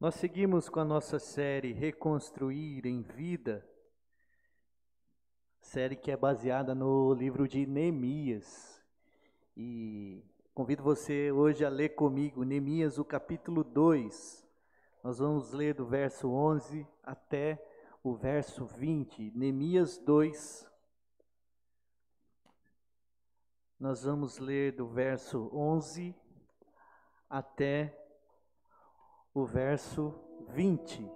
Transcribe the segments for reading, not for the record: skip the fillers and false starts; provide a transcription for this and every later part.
Nós seguimos com a nossa série Reconstruir em Vida, série que é baseada no livro de Neemias. E convido você hoje a ler comigo Neemias, o capítulo 2. Nós vamos ler do verso 11 até o verso 20. Neemias 2. Nós vamos ler do verso 11 até o verso 20.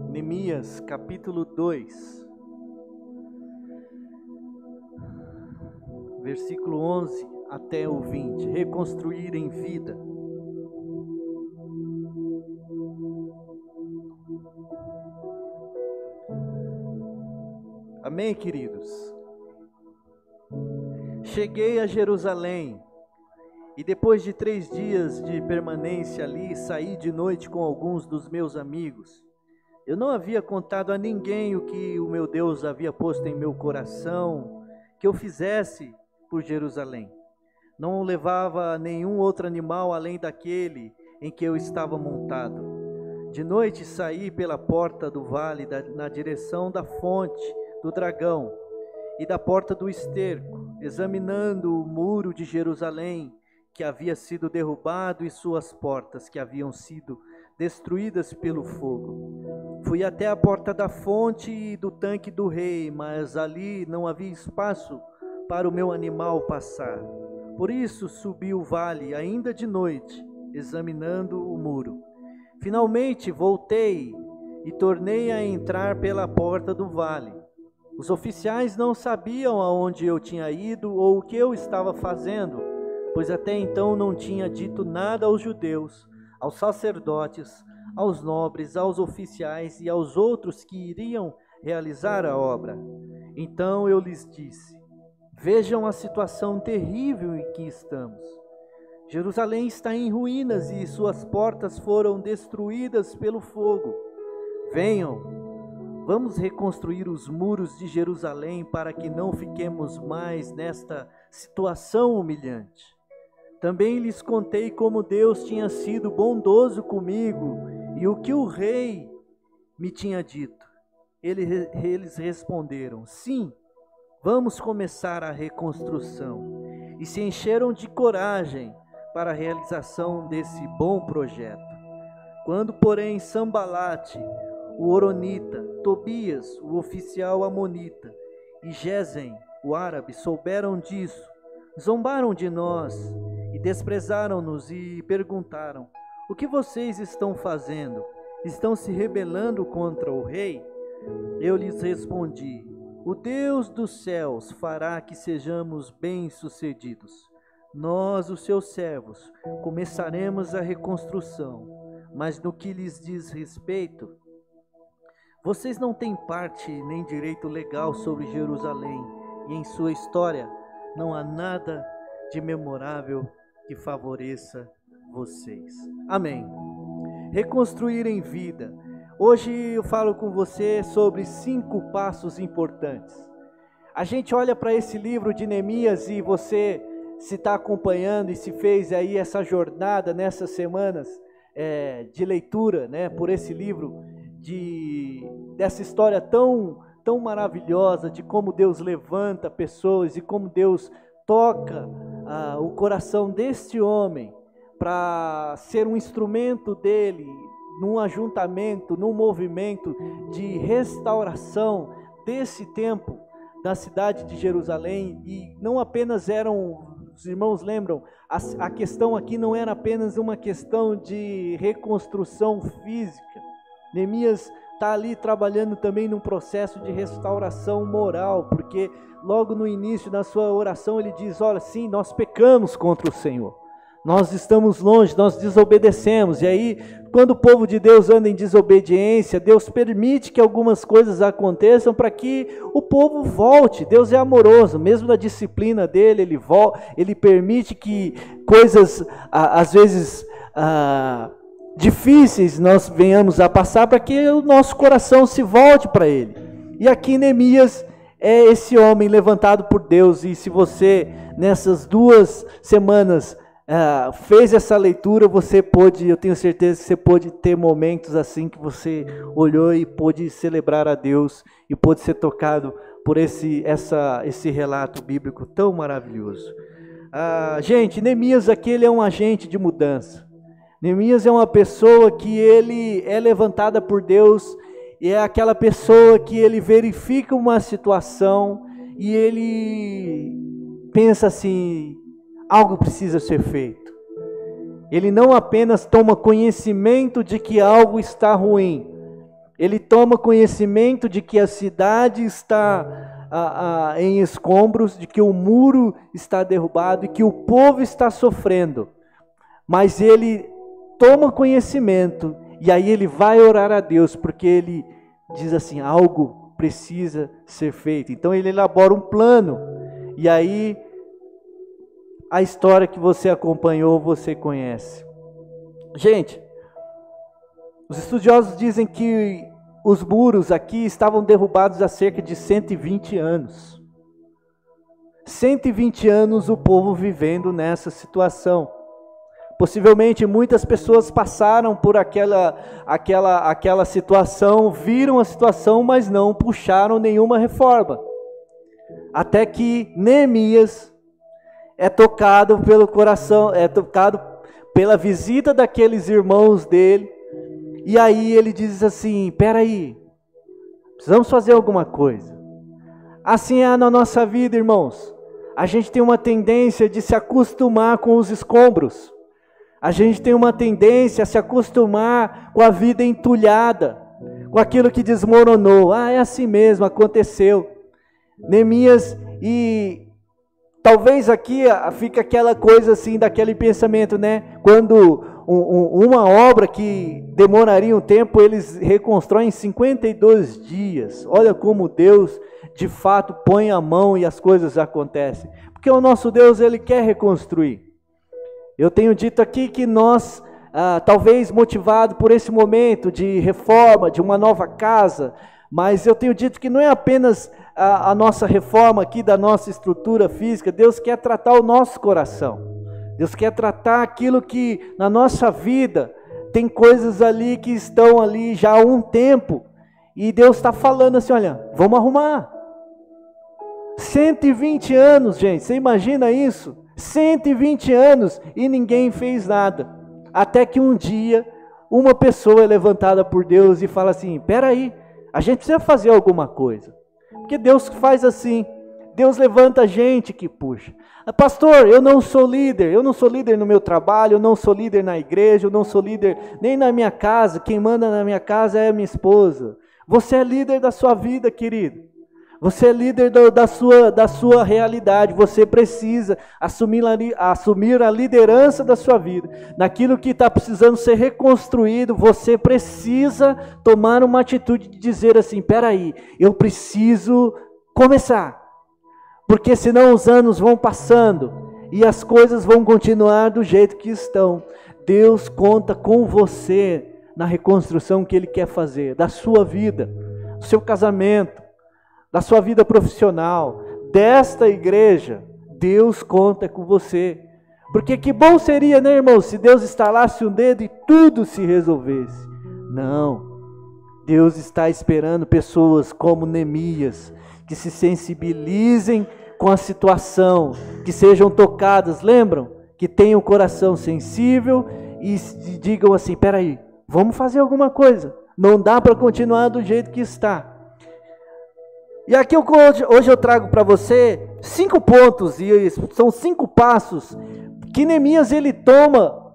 Neemias, capítulo 2, versículo 11 até o 20. Reconstruir em vida. Amém, queridos? Cheguei a Jerusalém e depois de 3 dias de permanência ali, saí de noite com alguns dos meus amigos. Eu não havia contado a ninguém o que o meu Deus havia posto em meu coração, que eu fizesse por Jerusalém. Não levava nenhum outro animal além daquele em que eu estava montado. De noite saí pela porta do vale na direção da fonte do dragão e da porta do esterco, examinando o muro de Jerusalém que havia sido derrubado e suas portas que haviam sido destruídas pelo fogo. Fui até a porta da fonte e do tanque do rei, mas ali não havia espaço para o meu animal passar. Por isso subi o vale ainda de noite, examinando o muro. Finalmente voltei e tornei a entrar pela porta do vale. Os oficiais não sabiam aonde eu tinha ido ou o que eu estava fazendo, pois até então não tinha dito nada aos judeus, aos sacerdotes, aos nobres, aos oficiais e aos outros que iriam realizar a obra. Então eu lhes disse: vejam a situação terrível em que estamos. Jerusalém está em ruínas e suas portas foram destruídas pelo fogo. Venham, vamos reconstruir os muros de Jerusalém para que não fiquemos mais nesta situação humilhante. Também lhes contei como Deus tinha sido bondoso comigo e o que o rei me tinha dito. Eles responderam: sim, vamos começar a reconstrução. E se encheram de coragem para a realização desse bom projeto. Quando, porém, Sambalate, o Horonita, Tobias, o oficial amonita, e Gesem, o árabe, souberam disso, zombaram de nós e desprezaram-nos e perguntaram: o que vocês estão fazendo? Estão se rebelando contra o rei? Eu lhes respondi: o Deus dos céus fará que sejamos bem-sucedidos. Nós, os seus servos, começaremos a reconstrução, mas no que lhes diz respeito, vocês não têm parte nem direito legal sobre Jerusalém, e em sua história não há nada de memorável que favoreça vocês. Amém. Reconstruir em vida. Hoje eu falo com você sobre 5 passos importantes. A gente olha para esse livro de Neemias e você se está acompanhando e se fez aí essa jornada nessas semanas de leitura, né, por esse livro, dessa história tão maravilhosa de como Deus levanta pessoas e como Deus toca o coração deste homem para ser um instrumento dele num ajuntamento, num movimento de restauração desse tempo da cidade de Jerusalém. E não apenas os irmãos lembram, a questão aqui não era apenas uma questão de reconstrução física. Neemias está ali trabalhando também num processo de restauração moral, porque logo no início da sua oração ele diz: olha, sim, nós pecamos contra o Senhor, nós estamos longe, nós desobedecemos. E aí, quando o povo de Deus anda em desobediência, Deus permite que algumas coisas aconteçam para que o povo volte. Deus é amoroso, mesmo na disciplina dele, ele permite que coisas, às vezes, difíceis nós venhamos a passar para que o nosso coração se volte para Ele. E aqui Neemias é esse homem levantado por Deus. E se você, nessas 2 semanas, fez essa leitura, você pôde, eu tenho certeza que você pôde ter momentos assim que você olhou e pôde celebrar a Deus e pôde ser tocado por esse relato bíblico tão maravilhoso. Gente, Neemias aqui ele é um agente de mudança. Neemias é uma pessoa que ele é levantada por Deus, e é aquela pessoa que ele verifica uma situação e ele pensa assim, algo precisa ser feito. Ele não apenas toma conhecimento de que algo está ruim, ele toma conhecimento de que a cidade está em escombros, de que o muro está derrubado e que o povo está sofrendo. Mas ele toma conhecimento e aí ele vai orar a Deus, porque ele diz assim, algo precisa ser feito. Então ele elabora um plano, e aí a história que você acompanhou, você conhece. Gente, os estudiosos dizem que os muros aqui estavam derrubados há cerca de 120 anos. 120 anos o povo vivendo nessa situação. Possivelmente muitas pessoas passaram por aquela situação, viram a situação, mas não puxaram nenhuma reforma. Até que Neemias é tocado pelo coração, é tocado pela visita daqueles irmãos dele, e aí ele diz assim, peraí, precisamos fazer alguma coisa. Assim é na nossa vida, irmãos. A gente tem uma tendência de se acostumar com os escombros. A gente tem uma tendência a se acostumar com a vida entulhada, com aquilo que desmoronou. É assim mesmo, aconteceu. Neemias, e talvez aqui fica aquela coisa assim, daquele pensamento, né? Quando uma obra que demoraria um tempo, eles reconstroem em 52 dias. Olha como Deus, de fato, põe a mão e as coisas acontecem. Porque o nosso Deus, Ele quer reconstruir. Eu tenho dito aqui que nós, talvez motivado por esse momento de reforma, de uma nova casa, mas eu tenho dito que não é apenas a nossa reforma aqui da nossa estrutura física. Deus quer tratar o nosso coração. Deus quer tratar aquilo que na nossa vida tem coisas ali que estão ali já há um tempo, e Deus está falando assim, olha, vamos arrumar. 120 anos, gente, você imagina isso? 120 anos e ninguém fez nada. Até que um dia, uma pessoa é levantada por Deus e fala assim, peraí, a gente precisa fazer alguma coisa. Porque Deus faz assim, Deus levanta gente que puxa. Pastor, eu não sou líder no meu trabalho, eu não sou líder na igreja, eu não sou líder nem na minha casa, quem manda na minha casa é a minha esposa. Você é líder da sua vida, querido. Você é líder da sua realidade. Você precisa assumir a liderança da sua vida. Naquilo que está precisando ser reconstruído, você precisa tomar uma atitude de dizer assim, peraí, eu preciso começar. Porque senão os anos vão passando e as coisas vão continuar do jeito que estão. Deus conta com você na reconstrução que Ele quer fazer, da sua vida, do seu casamento, da sua vida profissional, desta igreja. Deus conta com você. Porque que bom seria, né, irmão, se Deus estalasse um dedo e tudo se resolvesse. Não. Deus está esperando pessoas como Neemias, que se sensibilizem com a situação, que sejam tocadas, lembram? Que tenham o coração sensível e digam assim, peraí, vamos fazer alguma coisa. Não dá para continuar do jeito que está. E aqui hoje eu trago para você 5 pontos, e são 5 passos que Neemias ele toma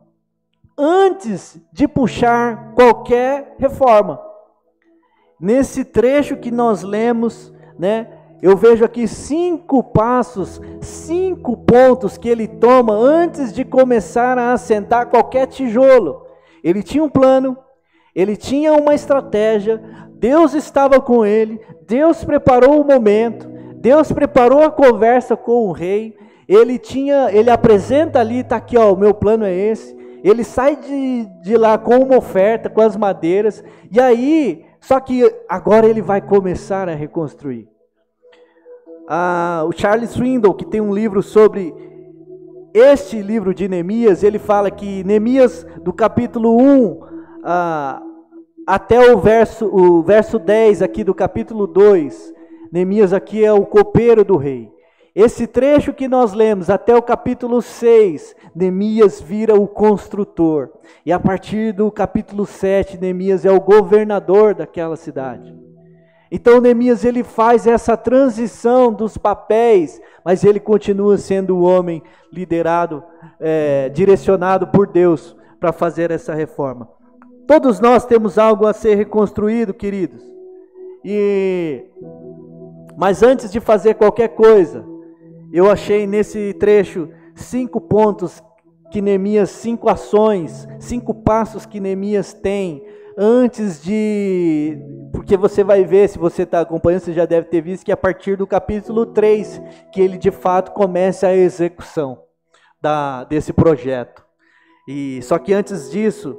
antes de puxar qualquer reforma. Nesse trecho que nós lemos, né, eu vejo aqui 5 passos, 5 pontos que ele toma antes de começar a assentar qualquer tijolo. Ele tinha um plano, ele tinha uma estratégia, Deus estava com ele, Deus preparou o momento, Deus preparou a conversa com o rei, ele apresenta ali, está aqui, ó, o meu plano é esse, ele sai de lá com uma oferta, com as madeiras, e aí, só que agora ele vai começar a reconstruir. o Charles Swindoll, que tem um livro sobre este livro de Neemias, ele fala que Neemias, do capítulo 1 até o verso 10 aqui do capítulo 2, Neemias aqui é o copeiro do rei. Esse trecho que nós lemos até o capítulo 6, Neemias vira o construtor. E a partir do capítulo 7, Neemias é o governador daquela cidade. Então Neemias ele faz essa transição dos papéis, mas ele continua sendo o homem liderado, direcionado por Deus para fazer essa reforma. Todos nós temos algo a ser reconstruído, queridos. Mas antes de fazer qualquer coisa, eu achei nesse trecho 5 pontos que Neemias, 5 ações, 5 passos que Neemias tem antes de... Porque você vai ver, se você está acompanhando, você já deve ter visto que a partir do capítulo 3, que ele de fato começa a execução desse projeto. Só que antes disso,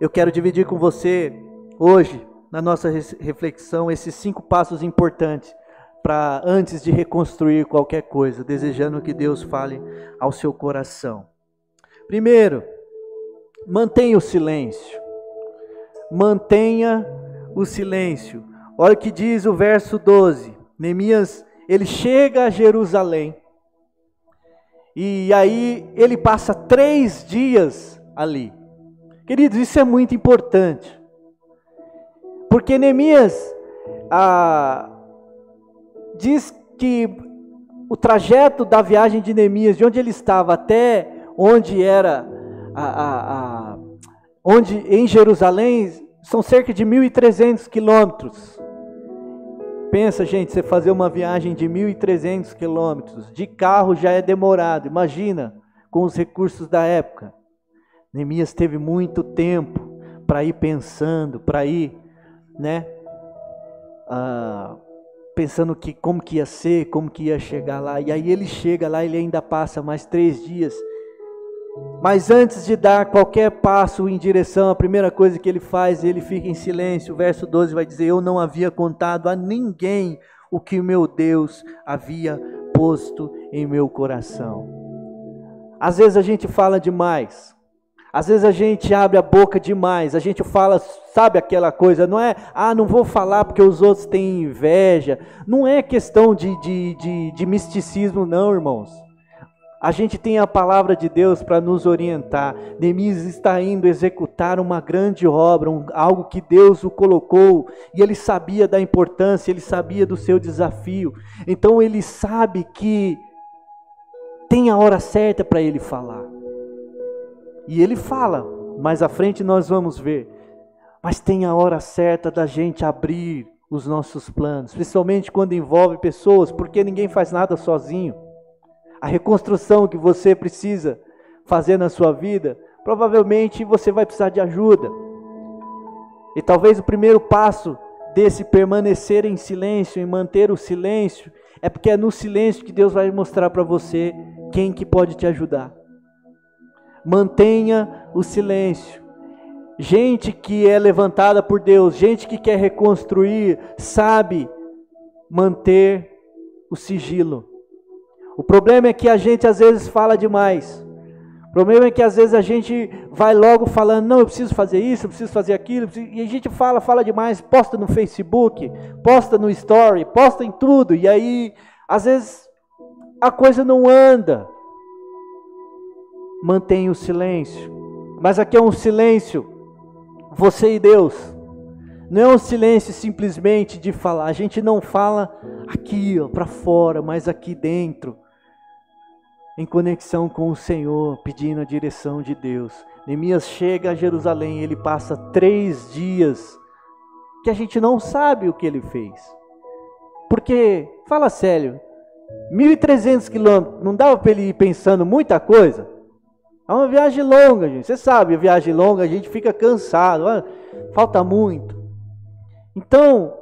eu quero dividir com você hoje, na nossa reflexão, esses 5 passos importantes para antes de reconstruir qualquer coisa, desejando que Deus fale ao seu coração. Primeiro, mantenha o silêncio. Mantenha o silêncio. Olha o que diz o verso 12. Neemias, ele chega a Jerusalém. E aí ele passa 3 dias ali. Queridos, isso é muito importante. Porque Neemias diz que o trajeto da viagem de Neemias, de onde ele estava até onde era onde em Jerusalém, são cerca de 1.300 quilômetros. Pensa, gente, você fazer uma viagem de 1.300 quilômetros, de carro já é demorado, imagina, com os recursos da época. Neemias teve muito tempo para ir pensando, para ir, pensando como que ia ser, como que ia chegar lá. E aí ele chega lá, ele ainda passa mais 3 dias. Mas antes de dar qualquer passo em direção, a primeira coisa que ele faz, ele fica em silêncio. O verso 12 vai dizer: eu não havia contado a ninguém o que o meu Deus havia posto em meu coração. Às vezes a gente fala demais. Às vezes a gente abre a boca demais, a gente fala, sabe aquela coisa, não é, não vou falar porque os outros têm inveja. Não é questão de misticismo não, irmãos. A gente tem a palavra de Deus para nos orientar. Neemias está indo executar uma grande obra, algo que Deus o colocou, e ele sabia da importância, ele sabia do seu desafio. Então ele sabe que tem a hora certa para ele falar. E ele fala, mais à frente nós vamos ver. Mas tem a hora certa da gente abrir os nossos planos, principalmente quando envolve pessoas, porque ninguém faz nada sozinho. A reconstrução que você precisa fazer na sua vida, provavelmente você vai precisar de ajuda. E talvez o primeiro passo desse permanecer em silêncio, em manter o silêncio, é porque é no silêncio que Deus vai mostrar para você quem que pode te ajudar. Mantenha o silêncio. Gente que é levantada por Deus, gente que quer reconstruir, sabe manter o sigilo. O problema é que a gente às vezes fala demais. O problema é que às vezes a gente vai logo falando, não, eu preciso fazer isso, eu preciso fazer aquilo, e a gente fala demais, posta no Facebook, posta no Story, posta em tudo, e aí às vezes a coisa não anda. Mantenha o silêncio. Mas aqui é um silêncio, você e Deus. Não é um silêncio simplesmente de falar. A gente não fala aqui para fora, mas aqui dentro, em conexão com o Senhor, pedindo a direção de Deus. Neemias chega a Jerusalém, ele passa 3 dias, que a gente não sabe o que ele fez. Porque, fala sério, 1.300 quilômetros, não dava para ele ir pensando muita coisa? É uma viagem longa, gente. Você sabe, a viagem longa a gente fica cansado, falta muito. Então,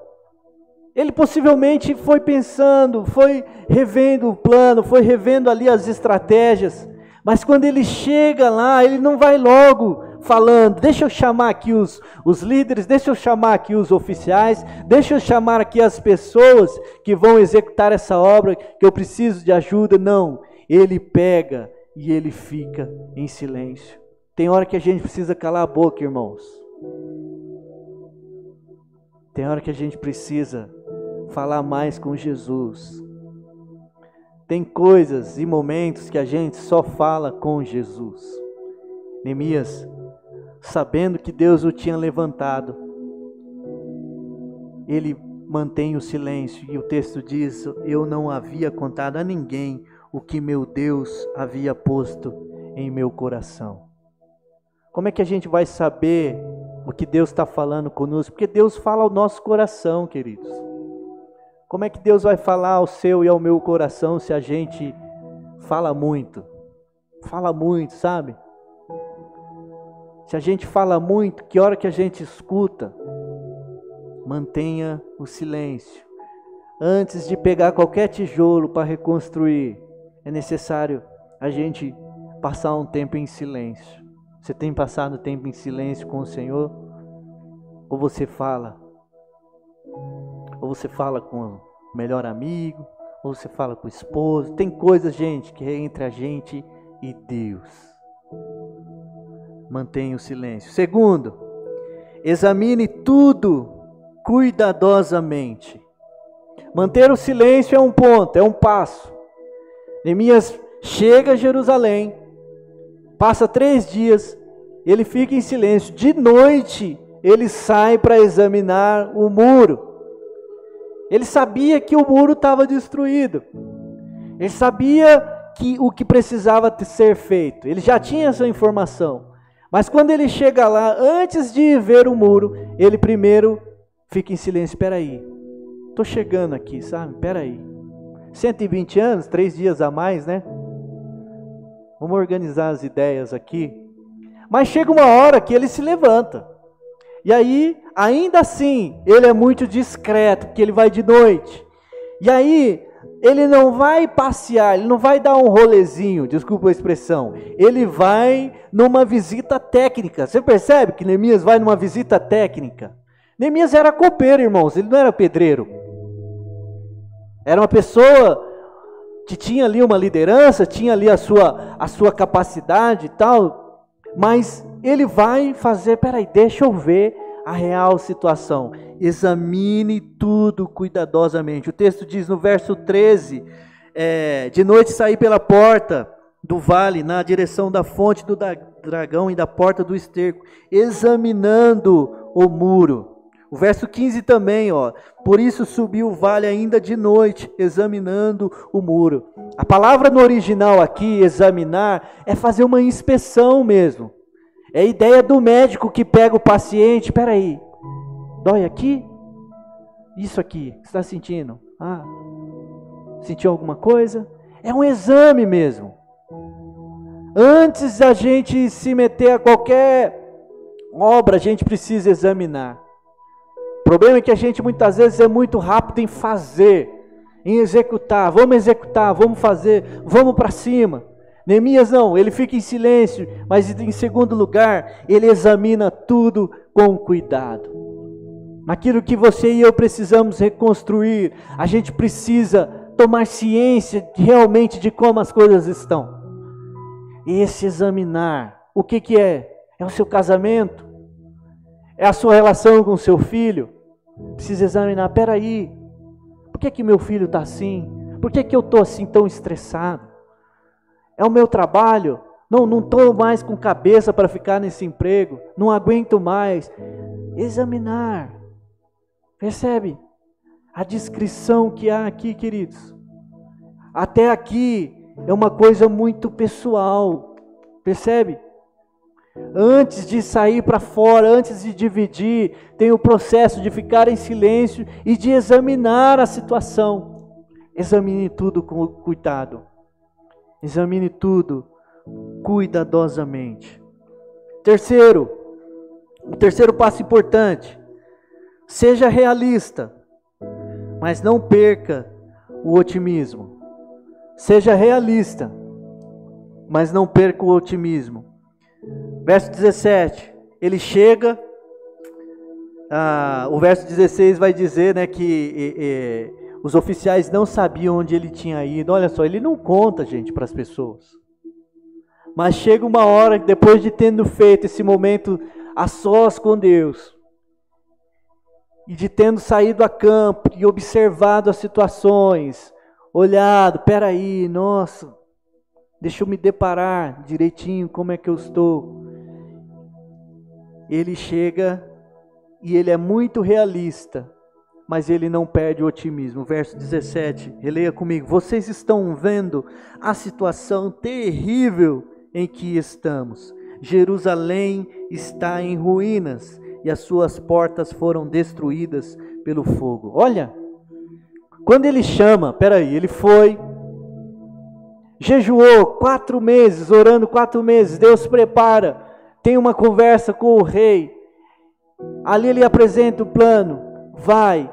ele possivelmente foi pensando, foi revendo o plano, foi revendo ali as estratégias. Mas quando ele chega lá, ele não vai logo falando, deixa eu chamar aqui os líderes, deixa eu chamar aqui os oficiais, deixa eu chamar aqui as pessoas que vão executar essa obra, que eu preciso de ajuda. Não, ele pega e ele fica em silêncio. Tem hora que a gente precisa calar a boca, irmãos. Tem hora que a gente precisa falar mais com Jesus. Tem coisas e momentos que a gente só fala com Jesus. Neemias, sabendo que Deus o tinha levantado, ele mantém o silêncio, e o texto diz: eu não havia contado a ninguém o que meu Deus havia posto em meu coração. Como é que a gente vai saber o que Deus está falando conosco? Porque Deus fala ao nosso coração, queridos. Como é que Deus vai falar ao seu e ao meu coração se a gente fala muito? Fala muito, sabe? Se a gente fala muito, que hora que a gente escuta? Mantenha o silêncio. Antes de pegar qualquer tijolo para reconstruir, é necessário a gente passar um tempo em silêncio. Você tem passado tempo em silêncio com o Senhor? Ou você fala? Ou você fala com o melhor amigo? Ou você fala com o esposo? Tem coisas, gente, que é entre a gente e Deus. Mantenha o silêncio. Segundo, examine tudo cuidadosamente. Manter o silêncio é um ponto, é um passo. Neemias chega a Jerusalém, passa 3 dias, ele fica em silêncio. De noite, ele sai para examinar o muro. Ele sabia que o muro estava destruído. Ele sabia que o que precisava ser feito. Ele já tinha essa informação. Mas quando ele chega lá, antes de ver o muro, ele primeiro fica em silêncio. Espera aí, estou chegando aqui, sabe? Espera aí. 120 anos, 3 dias a mais, né? Vamos organizar as ideias aqui. Mas chega uma hora que ele se levanta. E aí, ainda assim, ele é muito discreto, porque ele vai de noite. E aí, ele não vai passear, ele não vai dar um rolezinho, desculpa a expressão. Ele vai numa visita técnica. Você percebe que Neemias vai numa visita técnica? Neemias era copeiro, irmãos, ele não era pedreiro. Era uma pessoa que tinha ali uma liderança, tinha ali a sua capacidade e tal, mas ele vai fazer, peraí, deixa eu ver a real situação. Examine tudo cuidadosamente. O texto diz no verso 13, de noite saí pela porta do vale, na direção da fonte do dragão e da porta do esterco, examinando o muro. O verso 15 também, por isso subi o vale ainda de noite, examinando o muro. A palavra no original aqui, examinar, é fazer uma inspeção mesmo. É a ideia do médico que pega o paciente. Espera aí, dói aqui? Isso aqui, o que você está sentindo? Sentiu alguma coisa? É um exame mesmo. Antes da gente se meter a qualquer obra, a gente precisa examinar. O problema é que a gente muitas vezes é muito rápido em fazer, em executar. Vamos fazer, vamos para cima. Neemias não, ele fica em silêncio, mas em segundo lugar, ele examina tudo com cuidado. Naquilo que você e eu precisamos reconstruir, a gente precisa tomar ciência realmente de como as coisas estão. E esse examinar, o que é? É o seu casamento? É a sua relação com o seu filho? Precisa examinar, peraí, por que meu filho está assim? Por que eu estou assim tão estressado? É o meu trabalho? Não estou mais com cabeça para ficar nesse emprego, não aguento mais. Examinar, percebe a descrição que há aqui, queridos? Até aqui é uma coisa muito pessoal, percebe? Antes de sair para fora, antes de dividir, tem o processo de ficar em silêncio e de examinar a situação. Examine tudo com cuidado. Examine tudo cuidadosamente. O terceiro passo importante. Seja realista, mas não perca o otimismo. Seja realista, mas não perca o otimismo. Verso 17, ele chega, o verso 16 vai dizer, né, que os oficiais não sabiam onde ele tinha ido. Olha só, ele não conta, gente, para as pessoas. Mas chega uma hora, depois de tendo feito esse momento a sós com Deus, e de tendo saído a campo e observado as situações, olhado, peraí, nossa, deixa eu me deparar direitinho como é que eu estou. Ele chega e ele é muito realista, mas ele não perde o otimismo. Verso 17, releia comigo. Vocês estão vendo a situação terrível em que estamos. Jerusalém está em ruínas e as suas portas foram destruídas pelo fogo. Olha, quando ele chama, ele foi, jejuou 4 meses, orando 4 meses, Deus prepara, tem uma conversa com o rei, ali ele apresenta o plano, vai,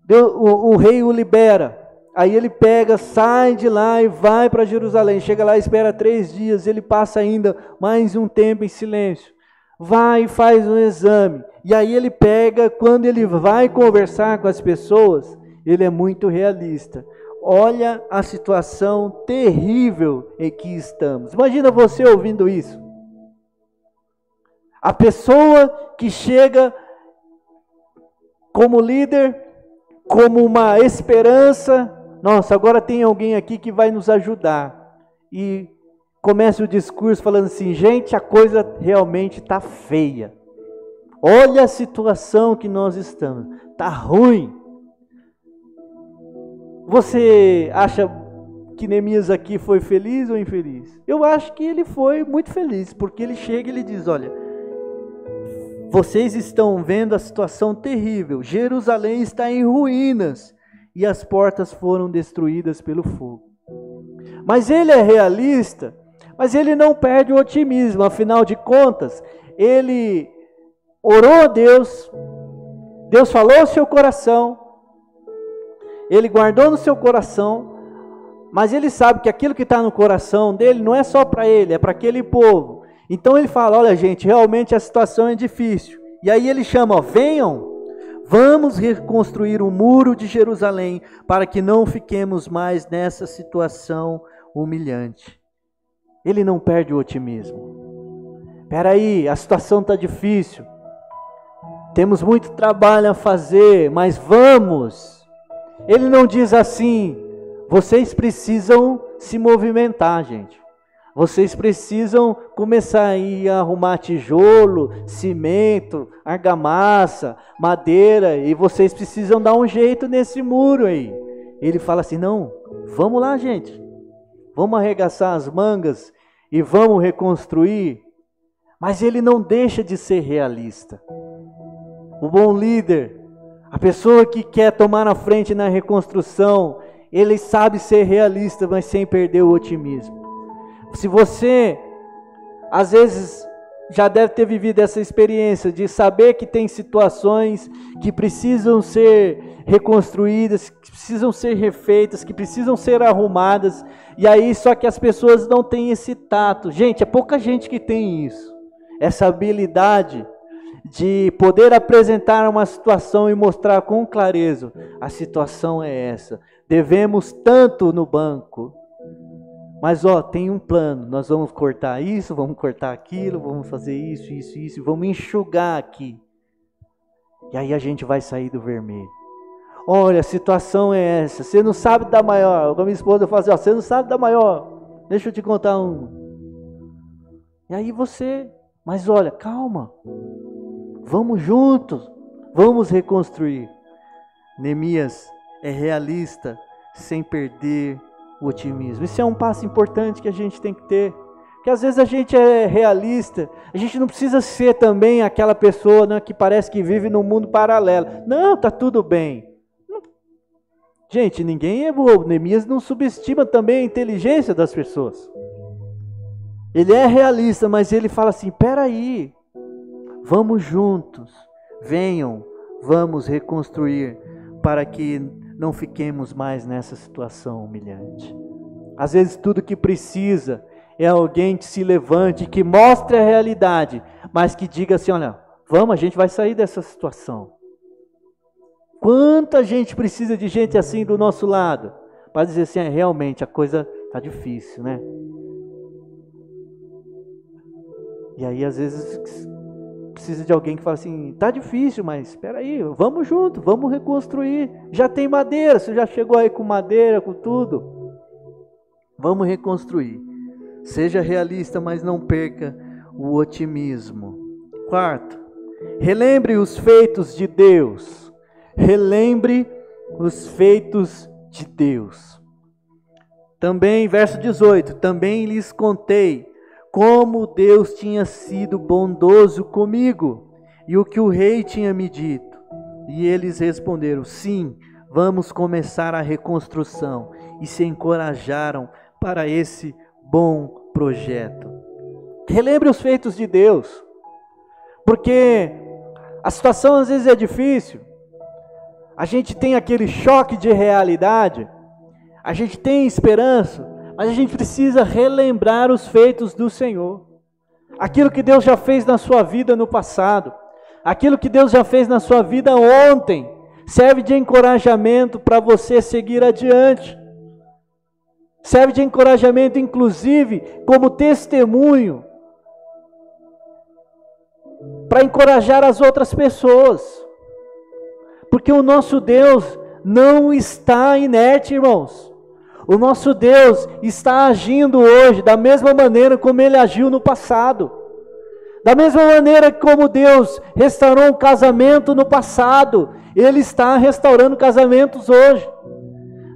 o rei o libera, aí ele pega, sai de lá e vai para Jerusalém, chega lá, espera 3 dias, ele passa ainda mais um tempo em silêncio, vai e faz um exame, e aí ele pega, quando ele vai conversar com as pessoas, ele é muito realista. Olha a situação terrível em que estamos. Imagina você ouvindo isso. A pessoa que chega como líder, como uma esperança, nossa, agora tem alguém aqui que vai nos ajudar. E começa o discurso falando assim, gente, a coisa realmente está feia. Olha a situação que nós estamos, está ruim. Você acha que Neemias aqui foi feliz ou infeliz? Eu acho que ele foi muito feliz, porque ele chega e ele diz, olha, vocês estão vendo a situação terrível, Jerusalém está em ruínas e as portas foram destruídas pelo fogo. Mas ele é realista, mas ele não perde o otimismo, afinal de contas, ele orou a Deus, Deus falou ao seu coração, ele guardou no seu coração, mas ele sabe que aquilo que está no coração dele não é só para ele, é para aquele povo. Então ele fala, olha gente, realmente a situação é difícil. E aí ele chama, venham, vamos reconstruir o muro de Jerusalém, para que não fiquemos mais nessa situação humilhante. Ele não perde o otimismo. Espera aí, a situação está difícil, temos muito trabalho a fazer, mas vamos. Ele não diz assim, vocês precisam se movimentar, gente. Vocês precisam começar aí a arrumar tijolo, cimento, argamassa, madeira, e vocês precisam dar um jeito nesse muro aí. Ele fala assim, não, vamos lá, gente. Vamos arregaçar as mangas e vamos reconstruir. Mas ele não deixa de ser realista. O bom líder, a pessoa que quer tomar a frente na reconstrução, ele sabe ser realista, mas sem perder o otimismo. Se você, às vezes, já deve ter vivido essa experiência de saber que tem situações que precisam ser reconstruídas, que precisam ser refeitas, que precisam ser arrumadas, e aí só que as pessoas não têm esse tato. Gente, é pouca gente que tem isso, essa habilidade de poder apresentar uma situação e mostrar com clareza, a situação é essa, devemos tanto no banco, mas tem um plano, nós vamos cortar isso, vamos cortar aquilo, vamos fazer isso, vamos enxugar aqui, e aí a gente vai sair do vermelho. Olha, a situação é essa, você não sabe dar maior, com a minha esposa eu falo assim, você não sabe dar maior, deixa eu te contar um, e aí você, mas olha, calma, vamos juntos, vamos reconstruir. Neemias é realista, sem perder o otimismo. Isso é um passo importante que a gente tem que ter. Porque às vezes a gente é realista, a gente não precisa ser também aquela pessoa, né, que parece que vive num mundo paralelo. Não, tá tudo bem. Gente, ninguém é bobo. Neemias não subestima também a inteligência das pessoas. Ele é realista, mas ele fala assim, peraí, vamos juntos, venham, vamos reconstruir, para que não fiquemos mais nessa situação humilhante. Às vezes tudo que precisa é alguém que se levante, que mostre a realidade, mas que diga assim, olha, vamos, a gente vai sair dessa situação. Quanta gente precisa de gente assim do nosso lado, para dizer assim, realmente a coisa está difícil, né? E aí às vezes precisa de alguém que fala assim, tá difícil, mas espera aí, vamos junto, vamos reconstruir. Já tem madeira, você já chegou aí com madeira, com tudo. Vamos reconstruir. Seja realista, mas não perca o otimismo. Quarto, relembre os feitos de Deus. Relembre os feitos de Deus. Também, verso 18, também lhes contei como Deus tinha sido bondoso comigo e o que o rei tinha me dito. E eles responderam, sim, vamos começar a reconstrução. E se encorajaram para esse bom projeto. Relembre os feitos de Deus, porque a situação às vezes é difícil, a gente tem aquele choque de realidade, a gente tem esperança, mas a gente precisa relembrar os feitos do Senhor. Aquilo que Deus já fez na sua vida no passado, aquilo que Deus já fez na sua vida ontem, serve de encorajamento para você seguir adiante. Serve de encorajamento, inclusive, como testemunho, para encorajar as outras pessoas. Porque o nosso Deus não está inerte, irmãos. O nosso Deus está agindo hoje da mesma maneira como Ele agiu no passado. Da mesma maneira como Deus restaurou um casamento no passado, Ele está restaurando casamentos hoje.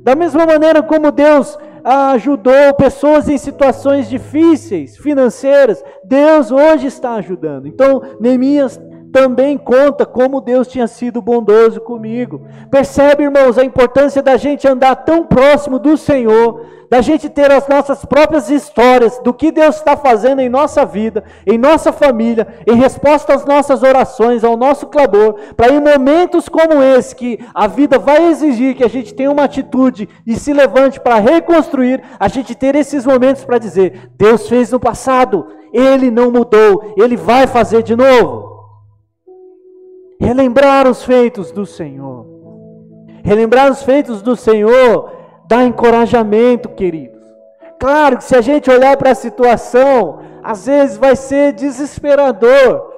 Da mesma maneira como Deus ajudou pessoas em situações difíceis, financeiras, Deus hoje está ajudando. Então, Neemias também conta como Deus tinha sido bondoso comigo. Percebe, irmãos, a importância da gente andar tão próximo do Senhor, da gente ter as nossas próprias histórias, do que Deus está fazendo em nossa vida, em nossa família, em resposta às nossas orações, ao nosso clamor, para em momentos como esse, que a vida vai exigir que a gente tenha uma atitude e se levante para reconstruir, a gente ter esses momentos para dizer, Deus fez no passado, Ele não mudou, Ele vai fazer de novo. Relembrar os feitos do Senhor. Relembrar os feitos do Senhor dá encorajamento, queridos. Claro que se a gente olhar para a situação, às vezes vai ser desesperador.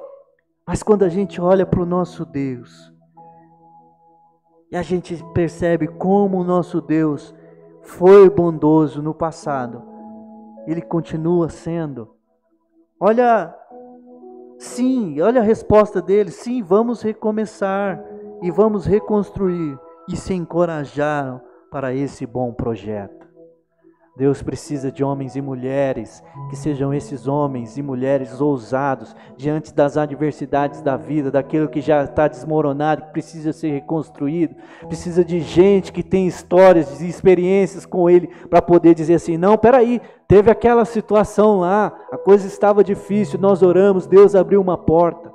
Mas quando a gente olha para o nosso Deus, e a gente percebe como o nosso Deus foi bondoso no passado, Ele continua sendo. Sim, olha a resposta dele, sim, vamos recomeçar e vamos reconstruir, e se encorajaram para esse bom projeto. Deus precisa de homens e mulheres, que sejam esses homens e mulheres ousados, diante das adversidades da vida, daquilo que já está desmoronado, que precisa ser reconstruído, precisa de gente que tem histórias e experiências com Ele, para poder dizer assim, não, peraí, teve aquela situação lá, a coisa estava difícil, nós oramos, Deus abriu uma porta.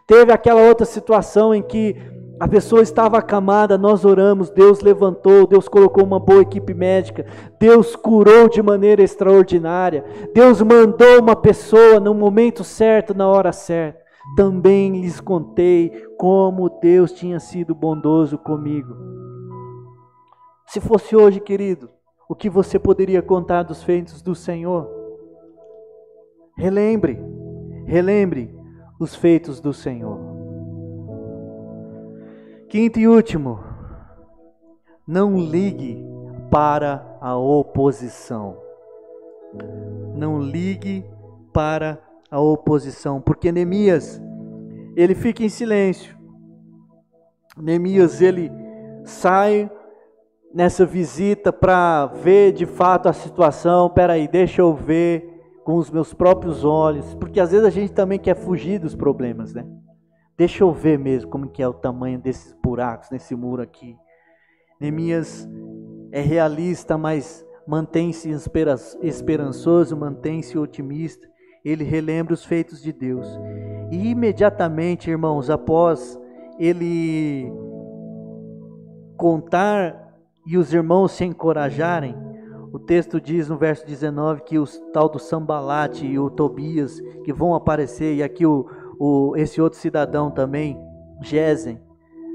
Teve aquela outra situação em que a pessoa estava acamada, nós oramos, Deus levantou, Deus colocou uma boa equipe médica, Deus curou de maneira extraordinária, Deus mandou uma pessoa no momento certo, na hora certa. Também lhes contei como Deus tinha sido bondoso comigo. Se fosse hoje, querido, o que você poderia contar dos feitos do Senhor? Relembre os feitos do Senhor. Quinto e último, não ligue para a oposição. Não ligue para a oposição, porque Neemias, ele fica em silêncio. Neemias, ele sai nessa visita para ver de fato a situação. Peraí, deixa eu ver com os meus próprios olhos, porque às vezes a gente também quer fugir dos problemas, né? Deixa eu ver mesmo como que é o tamanho desses buracos nesse muro aqui. Neemias é realista, mas mantém-se esperançoso, mantém-se otimista. Ele relembra os feitos de Deus. E imediatamente, irmãos, após ele contar e os irmãos se encorajarem, O texto diz no verso 19 que o tal do Sambalate e o Tobias que vão aparecer, e aqui esse outro cidadão também, Gesem,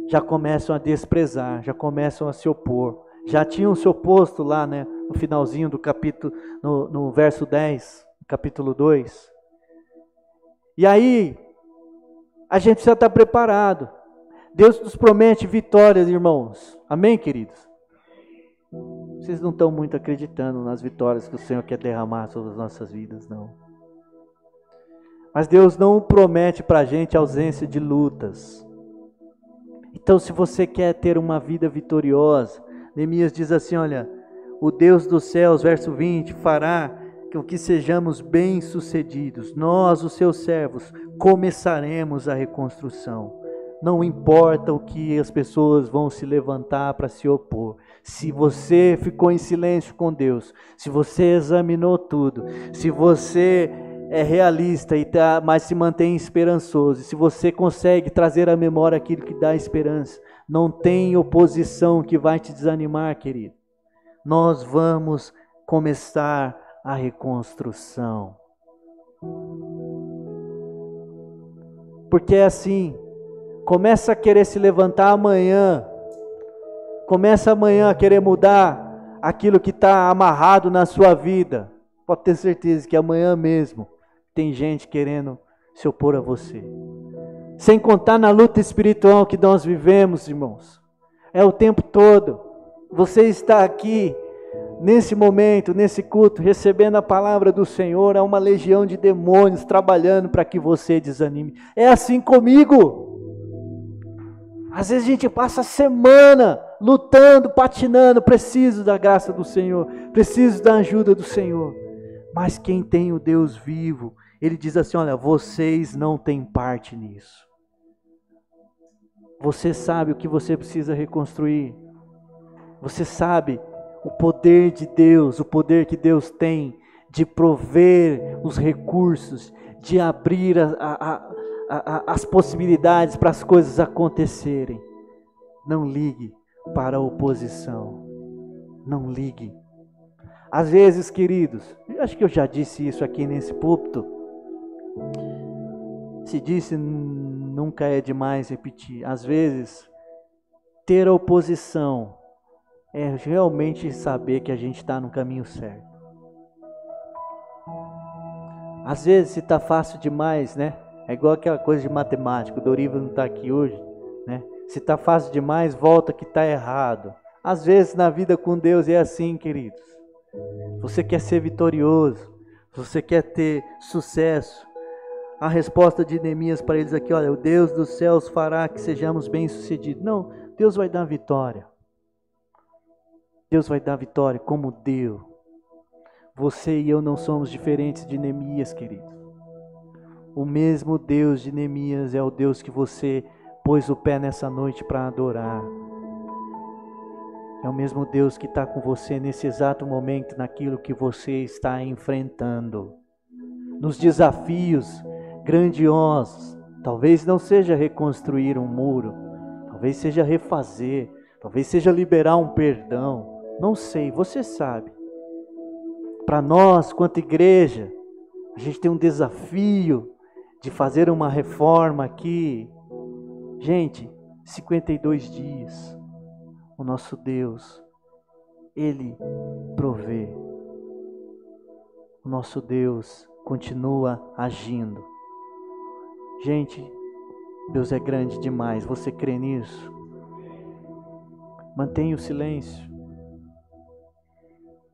já começam a desprezar, já começam a se opor. Já tinham se oposto lá, né, no finalzinho do capítulo, no verso 10, capítulo 2. E aí, a gente precisa estar preparado. Deus nos promete vitórias, irmãos. Amém, queridos? Vocês não estão muito acreditando nas vitórias que o Senhor quer derramar sobre as nossas vidas, não. Mas Deus não promete para a gente ausência de lutas. Então, se você quer ter uma vida vitoriosa, Neemias diz assim, olha, o Deus dos céus, verso 20, fará com que sejamos bem-sucedidos. Nós, os seus servos, começaremos a reconstrução. Não importa o que as pessoas vão se levantar para se opor. Se você ficou em silêncio com Deus, se você examinou tudo, se você é realista, mas se mantém esperançoso, se você consegue trazer à memória aquilo que dá esperança, não tem oposição que vai te desanimar, querido. Nós vamos começar a reconstrução. Porque é assim, começa a querer se levantar amanhã, começa amanhã a querer mudar aquilo que está amarrado na sua vida. Pode ter certeza que amanhã mesmo tem gente querendo se opor a você. Sem contar na luta espiritual que nós vivemos, irmãos. É o tempo todo. Você está aqui, nesse momento, nesse culto, recebendo a palavra do Senhor, há uma legião de demônios trabalhando para que você desanime. É assim comigo. Às vezes a gente passa a semana lutando, patinando, preciso da graça do Senhor, preciso da ajuda do Senhor. Mas quem tem o Deus vivo, Ele diz assim, olha, vocês não têm parte nisso. Você sabe o que você precisa reconstruir. Você sabe o poder de Deus, o poder que Deus tem de prover os recursos, de abrir as possibilidades para as coisas acontecerem. Não ligue para a oposição. Não ligue. Às vezes, queridos, acho que eu já disse isso aqui nesse púlpito. Se disse, nunca é demais repetir. Às vezes, ter oposição é realmente saber que a gente está no caminho certo. Às vezes, se está fácil demais, né? É igual aquela coisa de matemática. O Dorival não está aqui hoje, né? Se está fácil demais, volta que está errado. Às vezes, na vida com Deus é assim, queridos. Você quer ser vitorioso, você quer ter sucesso. A resposta de Neemias para eles aqui, olha, o Deus dos céus fará que sejamos bem-sucedidos. Não, Deus vai dar vitória. Deus vai dar vitória como deu. Você e eu não somos diferentes de Neemias, querido. O mesmo Deus de Neemias é o Deus que você pôs o pé nessa noite para adorar. É o mesmo Deus que está com você nesse exato momento, naquilo que você está enfrentando. Nos desafios grandiosos. Talvez não seja reconstruir um muro. Talvez seja refazer. Talvez seja liberar um perdão. Não sei, você sabe. Para nós, quanto igreja, a gente tem um desafio de fazer uma reforma aqui. Gente, 52 dias. O nosso Deus, Ele provê. O nosso Deus continua agindo. Gente, Deus é grande demais. Você crê nisso? Mantenha o silêncio.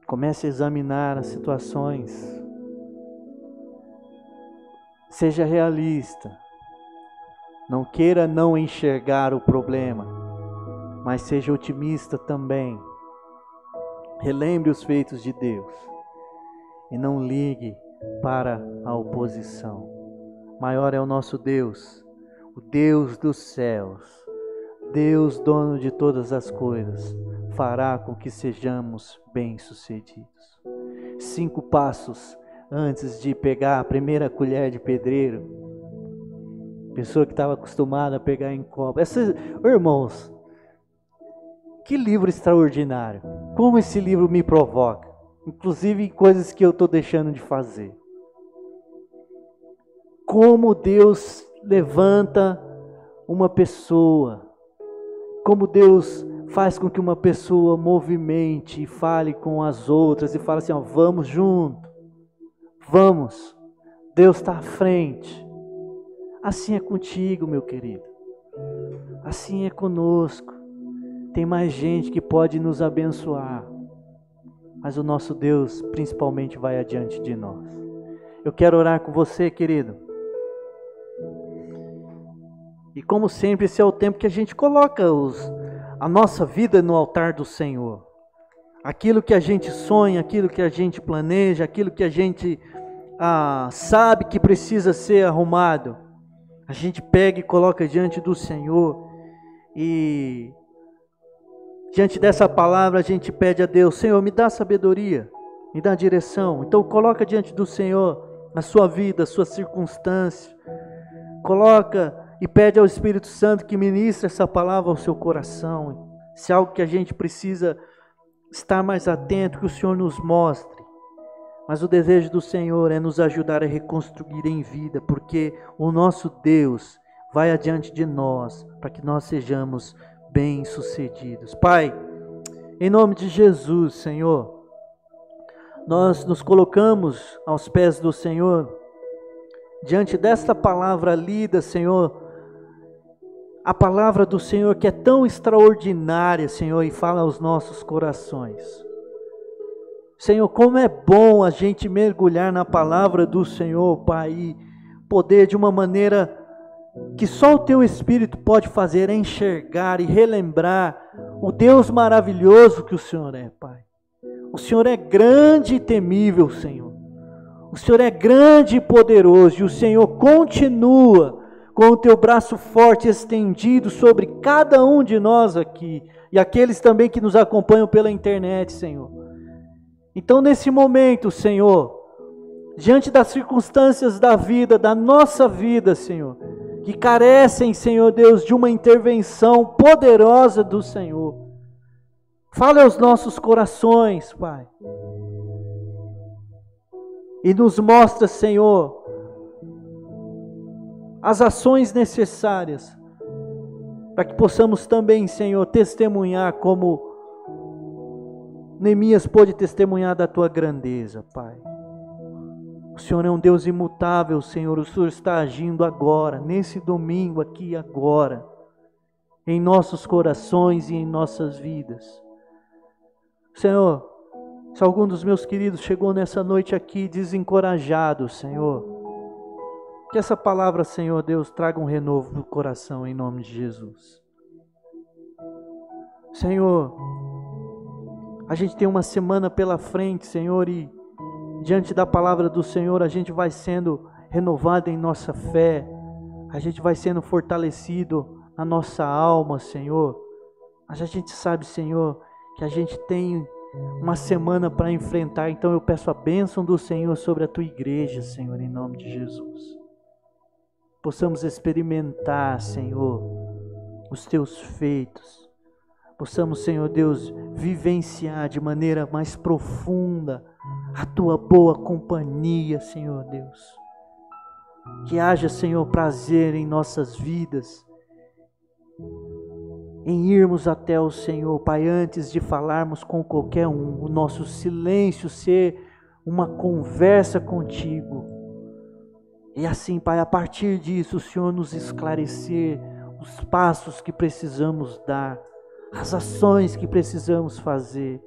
Comece a examinar as situações. Seja realista. Não queira não enxergar o problema, mas seja otimista também. Relembre os feitos de Deus e não ligue para a oposição. Maior é o nosso Deus, o Deus dos céus, Deus dono de todas as coisas, fará com que sejamos bem-sucedidos. 5 passos antes de pegar a primeira colher de pedreiro. Pessoa que estava acostumada a pegar em copo. Irmãos, que livro extraordinário. Como esse livro me provoca. inclusive em coisas que eu estou deixando de fazer. Como Deus levanta uma pessoa, como Deus faz com que uma pessoa movimente e fale com as outras e fale assim, ó, vamos junto, vamos, Deus está à frente. Assim é contigo, meu querido, assim é conosco. Tem mais gente que pode nos abençoar, mas o nosso Deus principalmente vai adiante de nós. Eu quero orar com você, querido. E como sempre, esse é o tempo que a gente coloca a nossa vida no altar do Senhor. Aquilo que a gente sonha, aquilo que a gente planeja, aquilo que a gente sabe que precisa ser arrumado, a gente pega e coloca diante do Senhor. E diante dessa palavra a gente pede a Deus, Senhor, me dá sabedoria, me dá direção. Então coloca diante do Senhor a sua vida, a sua circunstância. Coloca e pede ao Espírito Santo que ministre essa palavra ao seu coração. Se é algo que a gente precisa estar mais atento, que o Senhor nos mostre. Mas o desejo do Senhor é nos ajudar a reconstruir em vida, porque o nosso Deus vai adiante de nós, para que nós sejamos bem-sucedidos. Pai, em nome de Jesus, Senhor, nós nos colocamos aos pés do Senhor, diante desta palavra lida, Senhor, a palavra do Senhor que é tão extraordinária, Senhor, e fala aos nossos corações. Senhor, como é bom a gente mergulhar na palavra do Senhor, Pai, e poder de uma maneira que só o Teu Espírito pode fazer, enxergar e relembrar o Deus maravilhoso que o Senhor é, Pai. O Senhor é grande e temível, Senhor. O Senhor é grande e poderoso, e o Senhor continua com o Teu braço forte estendido sobre cada um de nós aqui, e aqueles também que nos acompanham pela internet, Senhor. Então nesse momento, Senhor, diante das circunstâncias da vida, da nossa vida, Senhor, que carecem, Senhor Deus, de uma intervenção poderosa do Senhor, fale aos nossos corações, Pai, e nos mostra, Senhor, as ações necessárias, para que possamos também, Senhor, testemunhar como Neemias pôde testemunhar da Tua grandeza, Pai. O Senhor é um Deus imutável, Senhor. O Senhor está agindo agora, nesse domingo aqui agora, em nossos corações e em nossas vidas. Senhor, se algum dos meus queridos chegou nessa noite aqui desencorajado, Senhor, que essa palavra, Senhor Deus, traga um renovo no coração em nome de Jesus. Senhor, a gente tem uma semana pela frente, Senhor, e diante da palavra do Senhor a gente vai sendo renovado em nossa fé, a gente vai sendo fortalecido na nossa alma, Senhor. Mas a gente sabe, Senhor, que a gente tem uma semana para enfrentar, então eu peço a bênção do Senhor sobre a Tua igreja, Senhor, em nome de Jesus. Possamos experimentar, Senhor, os Teus feitos. Possamos, Senhor Deus, vivenciar de maneira mais profunda a Tua boa companhia, Senhor Deus. Que haja, Senhor, prazer em nossas vidas, em irmos até o Senhor, Pai, antes de falarmos com qualquer um, o nosso silêncio ser uma conversa contigo. E assim, Pai, a partir disso, o Senhor nos esclarecer os passos que precisamos dar, as ações que precisamos fazer.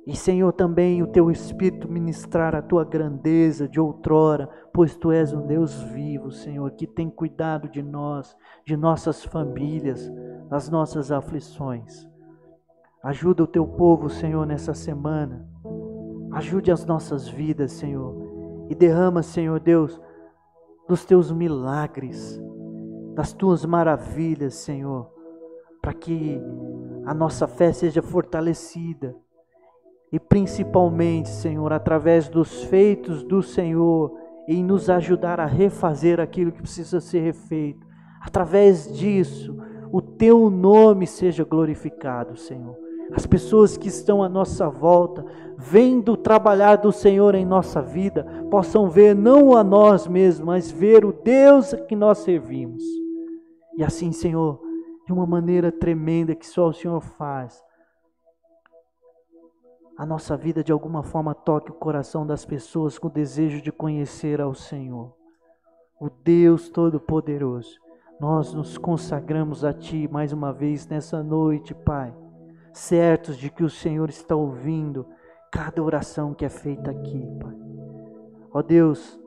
E, Senhor, também o Teu Espírito ministrar a Tua grandeza de outrora, pois Tu és um Deus vivo, Senhor, que tem cuidado de nós, de nossas famílias, das nossas aflições. Ajuda o Teu povo, Senhor, nessa semana. Ajude as nossas vidas, Senhor. E derrama, Senhor Deus, dos Teus milagres, das Tuas maravilhas, Senhor, para que a nossa fé seja fortalecida. E principalmente, Senhor, através dos feitos do Senhor, em nos ajudar a refazer aquilo que precisa ser refeito. Através disso, o Teu nome seja glorificado, Senhor. as pessoas que estão à nossa volta, vendo o trabalhar do Senhor em nossa vida, possam ver não a nós mesmos, mas ver o Deus que nós servimos. E assim, Senhor, de uma maneira tremenda que só o Senhor faz, a nossa vida de alguma forma toque o coração das pessoas com o desejo de conhecer ao Senhor, o Deus Todo-Poderoso. Nós nos consagramos a Ti mais uma vez nessa noite, Pai, certos de que o Senhor está ouvindo cada oração que é feita aqui, Pai. Ó Deus,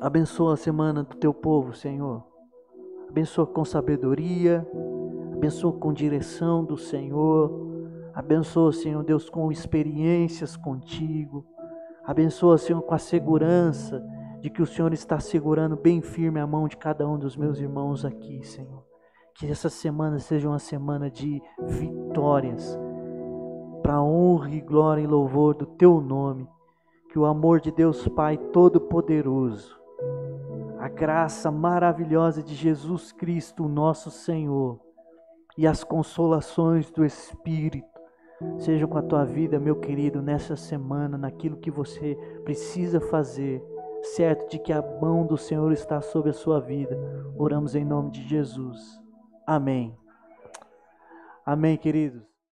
abençoa a semana do Teu povo, Senhor. Abençoa com sabedoria, abençoa com direção do Senhor. Abençoa, Senhor Deus, com experiências contigo. Abençoa, Senhor, com a segurança de que o Senhor está segurando bem firme a mão de cada um dos meus irmãos aqui, Senhor. Que essa semana seja uma semana de vitórias, para a honra e glória e louvor do Teu nome. Que o amor de Deus Pai Todo-Poderoso, a graça maravilhosa de Jesus Cristo, nosso Senhor, e as consolações do Espírito sejam com a tua vida, meu querido, nessa semana, naquilo que você precisa fazer, certo de que a mão do Senhor está sobre a sua vida. Oramos em nome de Jesus. Amém. Amém, queridos.